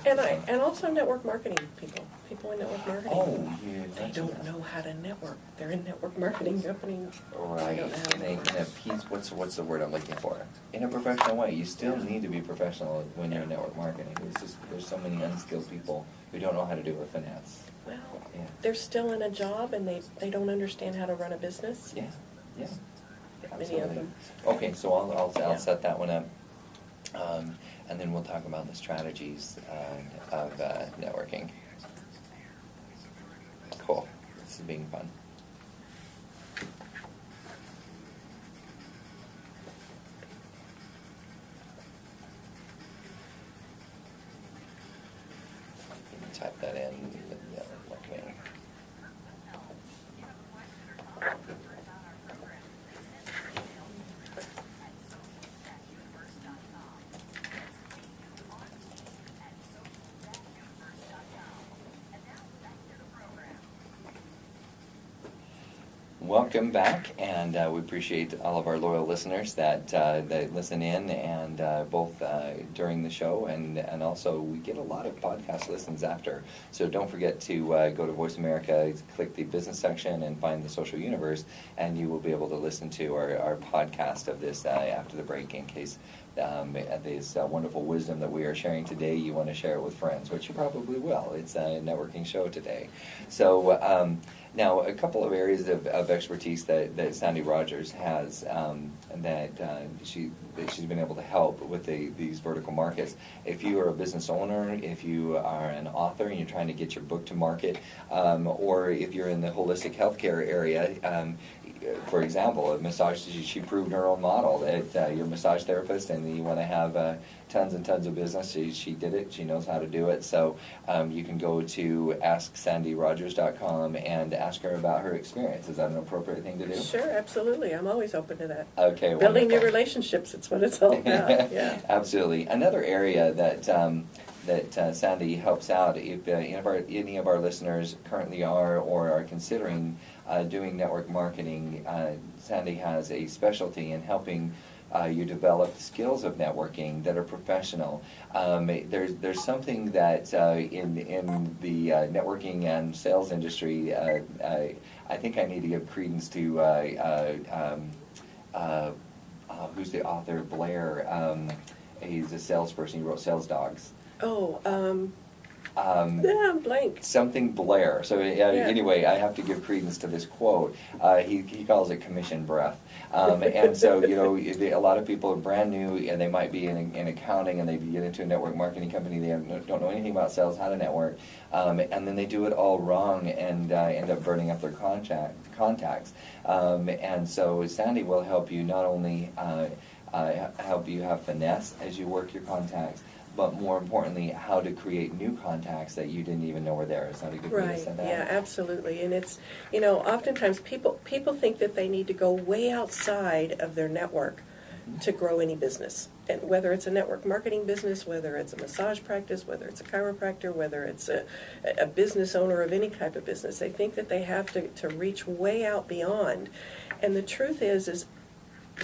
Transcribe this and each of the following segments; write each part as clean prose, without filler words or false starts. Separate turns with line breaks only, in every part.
And also network marketing people in network marketing.
Oh, yeah.
They don't know how to network. They're in network marketing companies.
Right. In a piece, what's the word I'm looking for? In a professional way. You still need to be professional when you're in network marketing. There's so many unskilled people who don't know how to do it with finance.
Well, they're still in a job and they don't understand how to run a business.
Yeah. Yeah.
Many
Absolutely.
of them.
Okay, so I'll set that one up. And then we'll talk about the strategies of networking. Cool. This is being fun. Type that in. Networking. Welcome back, and we appreciate all of our loyal listeners that listen in, and both during the show, and also we get a lot of podcast listens after. So don't forget to go to Voice America, click the business section, and find the social universe, and you will be able to listen to our podcast of this after the break in case this wonderful wisdom that we are sharing today, you want to share it with friends, which you probably will. It's a networking show today. So now a couple of areas of expertise that Sandy Rogers has she's been able to help with these vertical markets. If you are a business owner, if you are an author and you're trying to get your book to market, or if you're in the holistic healthcare area, for example, a massage, she proved her own model that you're a massage therapist and you want to have tons and tons of business. She did it. She knows how to do it. So you can go to AskSandyRogers.com and ask her about her experience. Is that an appropriate thing to do?
Sure, absolutely. I'm always open to that.
Okay,
building
wonderful.
new relationships, it's what it's all about. Yeah.
Absolutely. Another area that Sandy helps out, if any of our listeners currently are or are considering doing network marketing, Sandy has a specialty in helping you develop skills of networking that are professional. There's something that in the networking and sales industry, I think I need to give credence to who's the author, Blair. He's a salesperson. He wrote Sales Dogs.
I'm blank.
Something Blair. So anyway, I have to give credence to this quote. He calls it commission breath. And so, a lot of people are brand new, and they might be in accounting, and they get into a network marketing company. They don't know anything about sales, how to network, and then they do it all wrong and end up burning up their contacts. And so Sandy will help you not only help you have finesse as you work your contacts, but more importantly, how to create new contacts that you didn't even know were there. Is that a good way to say that?
Yeah, absolutely. And it's, oftentimes people think that they need to go way outside of their network to grow any business. And whether it's a network marketing business, whether it's a massage practice, whether it's a chiropractor, whether it's a business owner of any type of business, they think that they have to reach way out beyond. And the truth is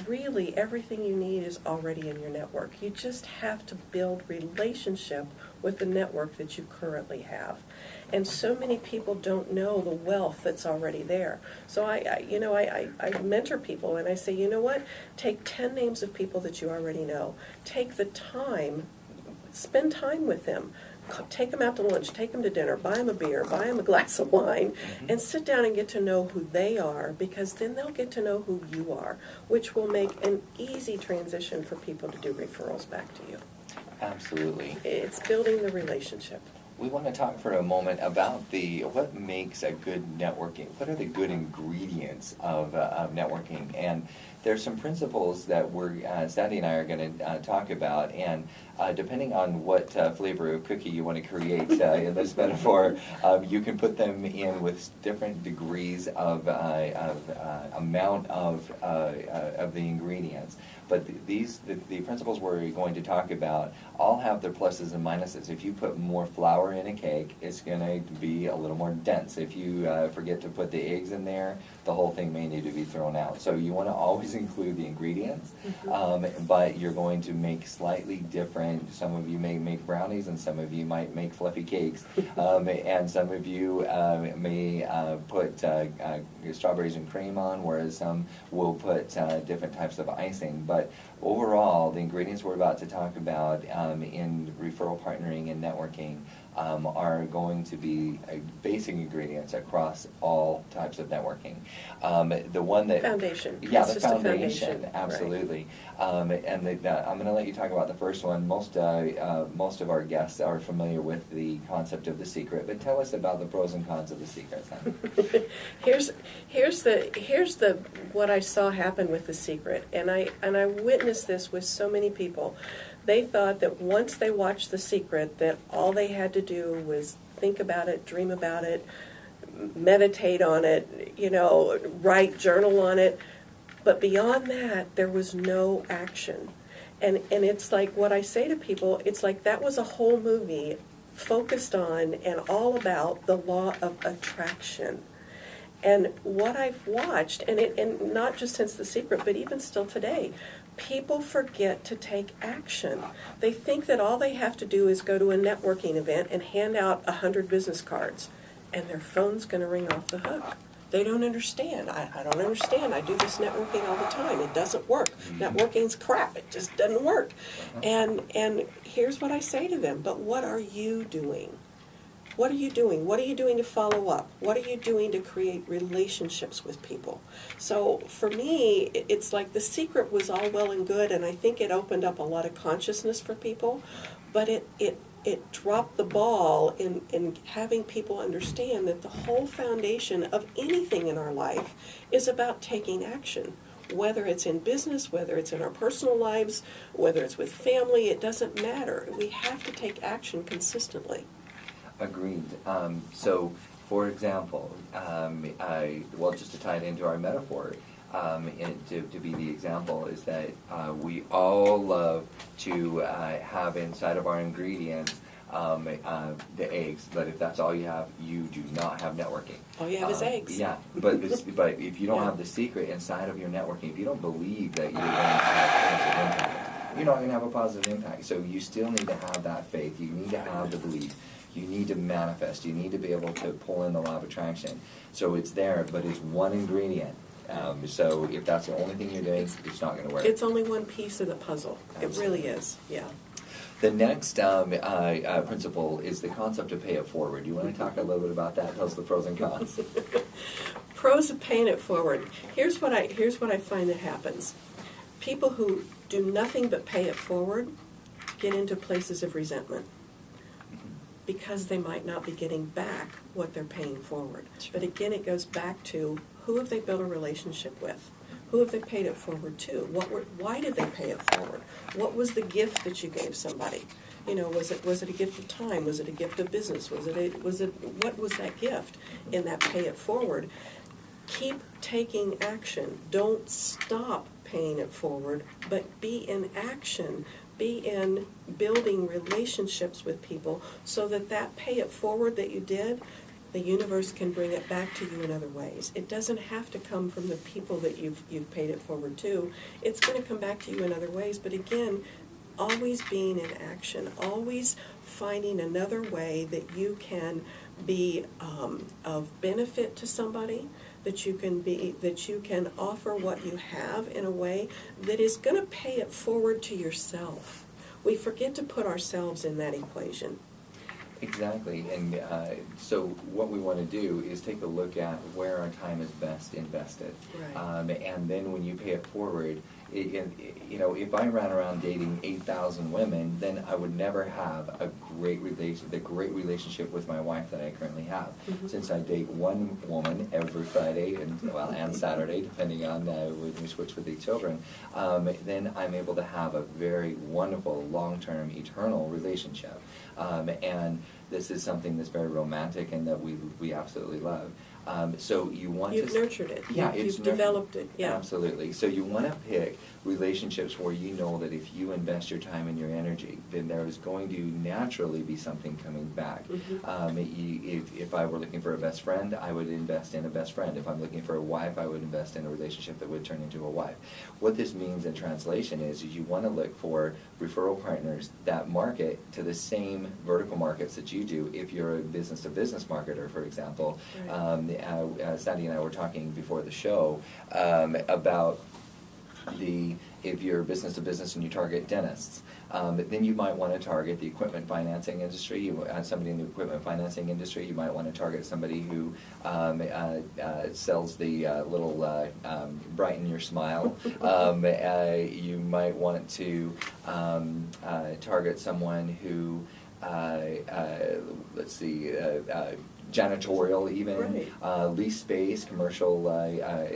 really everything you need is already in your network. You just have to build relationship with the network that you currently have. And so many people don't know the wealth that's already there. So I mentor people and I say, you know what? Take 10 names of people that you already know. Take the time, spend time with them. Take them out to lunch, take them to dinner, buy them a beer, buy them a glass of wine, and sit down and get to know who they are, because then they'll get to know who you are, which will make an easy transition for people to do referrals back to you.
Absolutely.
It's building the relationship.
We want to talk for a moment about what makes a good networking. What are the good ingredients of networking? And there's some principles that Sandy and I are going to talk about, and depending on what flavor of cookie you want to create in this metaphor, you can put them in with different degrees of amount of the ingredients. But the principles we're going to talk about all have their pluses and minuses. If you put more flour in a cake, it's going to be a little more dense. If you forget to put the eggs in there, the whole thing may need to be thrown out. So you want to always include the ingredients, but you're going to make slightly different. Some of you may make brownies, and some of you might make fluffy cakes, and some of you may put strawberries and cream on, whereas some will put different types of icing. But overall, the ingredients we're about to talk about in referral partnering and networking are going to be basic ingredients across all types of networking. The one that
Foundation.
Yeah,
It's
the
just a
foundation,
foundation,
absolutely. I'm going to let you talk about the first one. Most of our guests are familiar with the concept of the secret, but tell us about the pros and cons of the secret.
here's the what I saw happen with the secret, and I witnessed this with so many people. They thought that once they watched The Secret, that all they had to do was think about it, dream about it, meditate on it, write, journal on it. But beyond that, there was no action. And it's like what I say to people, it's like that was a whole movie focused on and all about the law of attraction. And what I've watched, and not just since The Secret, but even still today, people forget to take action. They think that all they have to do is go to a networking event and hand out 100 business cards, and their phone's going to ring off the hook. They don't understand. I don't understand. I do this networking all the time. It doesn't work. Networking's crap. It just doesn't work. And here's what I say to them, but what are you doing? What are you doing? What are you doing to follow up? What are you doing to create relationships with people? So for me, it's like The Secret was all well and good, and I think it opened up a lot of consciousness for people, but it dropped the ball in having people understand that the whole foundation of anything in our life is about taking action. Whether it's in business, whether it's in our personal lives, whether it's with family, it doesn't matter. We have to take action consistently.
Agreed. So, for example, just to tie it into our metaphor, to be the example, is that we all love to have inside of our ingredients the eggs, but if that's all you have, you do not have networking.
All you have is eggs.
Yeah, but if you don't have the secret inside of your networking, if you don't believe that you're going to have positive impact, you're not going to have a positive impact. So you still need to have that faith. You need to have the belief. You need to manifest. You need to be able to pull in the law of attraction. So it's there, but it's one ingredient. So if that's the only thing you're doing, it's not going to work.
It's only one piece of the puzzle.
Absolutely.
It really is, yeah.
The next principle is the concept of pay it forward. Do you want to talk a little bit about that? Tell us the pros and cons.
Pros of paying it forward. Here's what I find that happens. People who do nothing but pay it forward get into places of resentment, because they might not be getting back what they're paying forward. But again, it goes back to who have they built a relationship with? Who have they paid it forward to? Why did they pay it forward? What was the gift that you gave somebody? Was it a gift of time? Was it a gift of business? What was that gift in that pay it forward? Keep taking action. Don't stop paying it forward, but be in action. Be in building relationships with people so that pay it forward that you did, the universe can bring it back to you in other ways. It doesn't have to come from the people that you've paid it forward to. It's going to come back to you in other ways. But again, always being in action, always finding another way that you can be of benefit to somebody, that you can offer what you have in a way that is going to pay it forward to yourself. We forget to put ourselves in that equation.
Exactly, and so what we want to do is take a look at where our time is best invested.
Right.
And then when you pay it forward, if I ran around dating 8,000 women, then I would never have the great relationship with my wife that I currently have. Mm-hmm. Since I date one woman every Friday and Saturday, depending on when we switch with the children, then I'm able to have a very wonderful, long-term, eternal relationship. And this is something that's very romantic and that we absolutely love. So you want
You've
to...
nurtured it.
Yeah,
You've developed it. Yeah.
Absolutely. So you want to pick relationships where you know that if you invest your time and your energy, then there is going to naturally be something coming back. If I were looking for a best friend, I would invest in a best friend. If I'm looking for a wife, I would invest in a relationship that would turn into a wife. What this means in translation is you want to look for referral partners that market to the same vertical markets that you do. If you're a business-to-business marketer, for example, right. Sandy and I were talking before the show about if you're business to business and you target dentists, then you might want to target the equipment financing industry. Somebody in the equipment financing industry, you might want to target somebody who sells the little brighten your smile. You might want to target someone who, let's see, janitorial even, right. Lease space, commercial,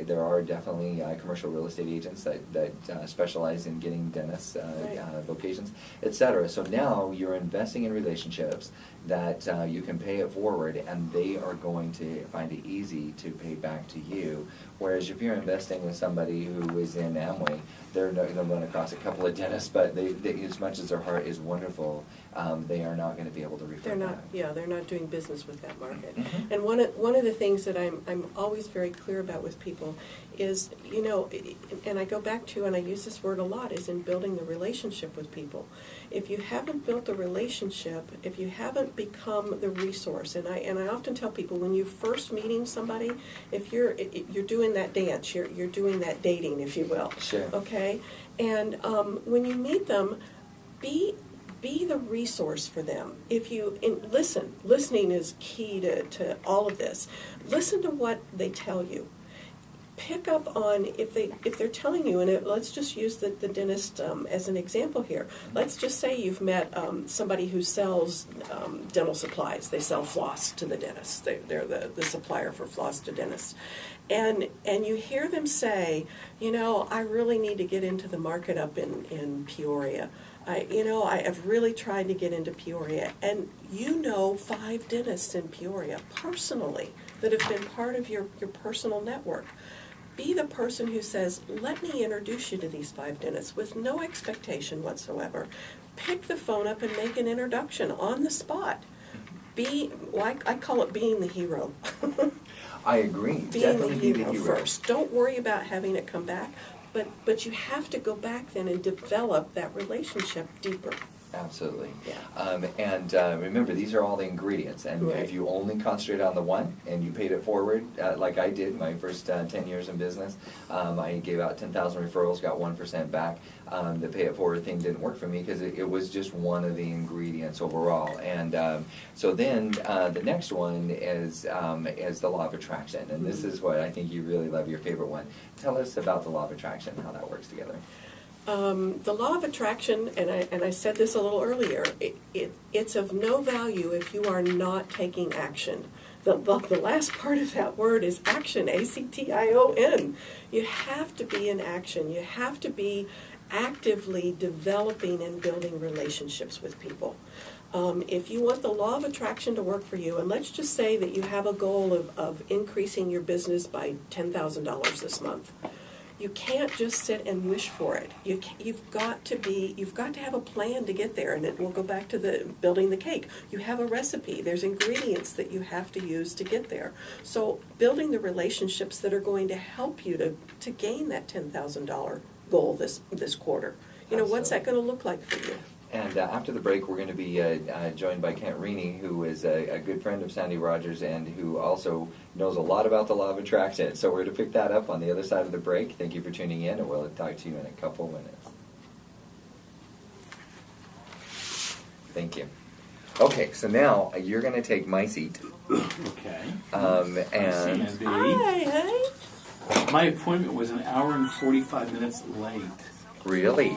there are definitely commercial real estate agents that specialize in getting dentists right. Locations, etc. So now you're investing in relationships that you can pay it forward, and they are going to find it easy to pay back to you. Whereas if you're investing with somebody who is in Amway, they're going to run across a couple of dentists, but they, as much as their heart is wonderful, they are not going to be able to refer back.
Yeah, they're not doing business with that market.
Mm-hmm.
And one of the things that I'm always very clear about with people is, you know, and I go back to, and I use this word a lot, is in building the relationship with people. If you haven't built the relationship, if you haven't become the resource, and I often tell people, when you're first meeting somebody, if you're doing that dance, you're doing that dating, if you will.
Sure.
Okay? And when you meet them, be the resource for them. Listening is key to all of this. Listen to what they tell you. Pick up on if they're telling you, and let's just use the dentist as an example here. Let's just say you've met somebody who sells dental supplies. They sell floss to the dentist. They're the supplier for floss to dentists. And you hear them say, you know, I really need to get into the market up in Peoria. I have really tried to get into Peoria, and you know 5 dentists in Peoria personally that have been part of your personal network. Be the person who says, let me introduce you to these 5 dentists with no expectation whatsoever. Pick the phone up and make an introduction on the spot. I call it being the hero.
I agree. Definitely be the hero
first. Don't worry about having it come back. But you have to go back then and develop that relationship deeper.
Absolutely.
Yeah.
And remember, these are all the ingredients. And
right.
if you only concentrate on the one and you paid it forward, like I did my first 10 years in business, I gave out 10,000 referrals, got 1% back. The pay it forward thing didn't work for me because it was just one of the ingredients overall. And so then the next one is the law of attraction. And this is what I think you really love, your favorite one. Tell us about the law of attraction, how that works together.
The law of attraction, and I said this a little earlier, it's of no value if you are not taking action. The last part of that word is action, A-C-T-I-O-N. You have to be in action. You have to be actively developing and building relationships with people. If you want the law of attraction to work for you, and let's just say that you have a goal of increasing your business by $10,000 this month, you can't just sit and wish for it. You've got to have a plan to get there, and it will go back to the building the cake. You have a recipe. There's ingredients that you have to use to get there. So building the relationships that are going to help you to gain that $10,000 goal this quarter. You know, what's that going to look like for you?
And after the break, we're going to be joined by Kent Reaney, who is a good friend of Sandy Rogers and who also knows a lot about the law of attraction. So we're going to pick that up on the other side of the break. Thank you for tuning in, and we'll talk to you in a couple minutes. Thank you. Okay, so now you're going to take my seat.
Okay.
And
Hi.
My appointment was an hour and 45 minutes late.
Really?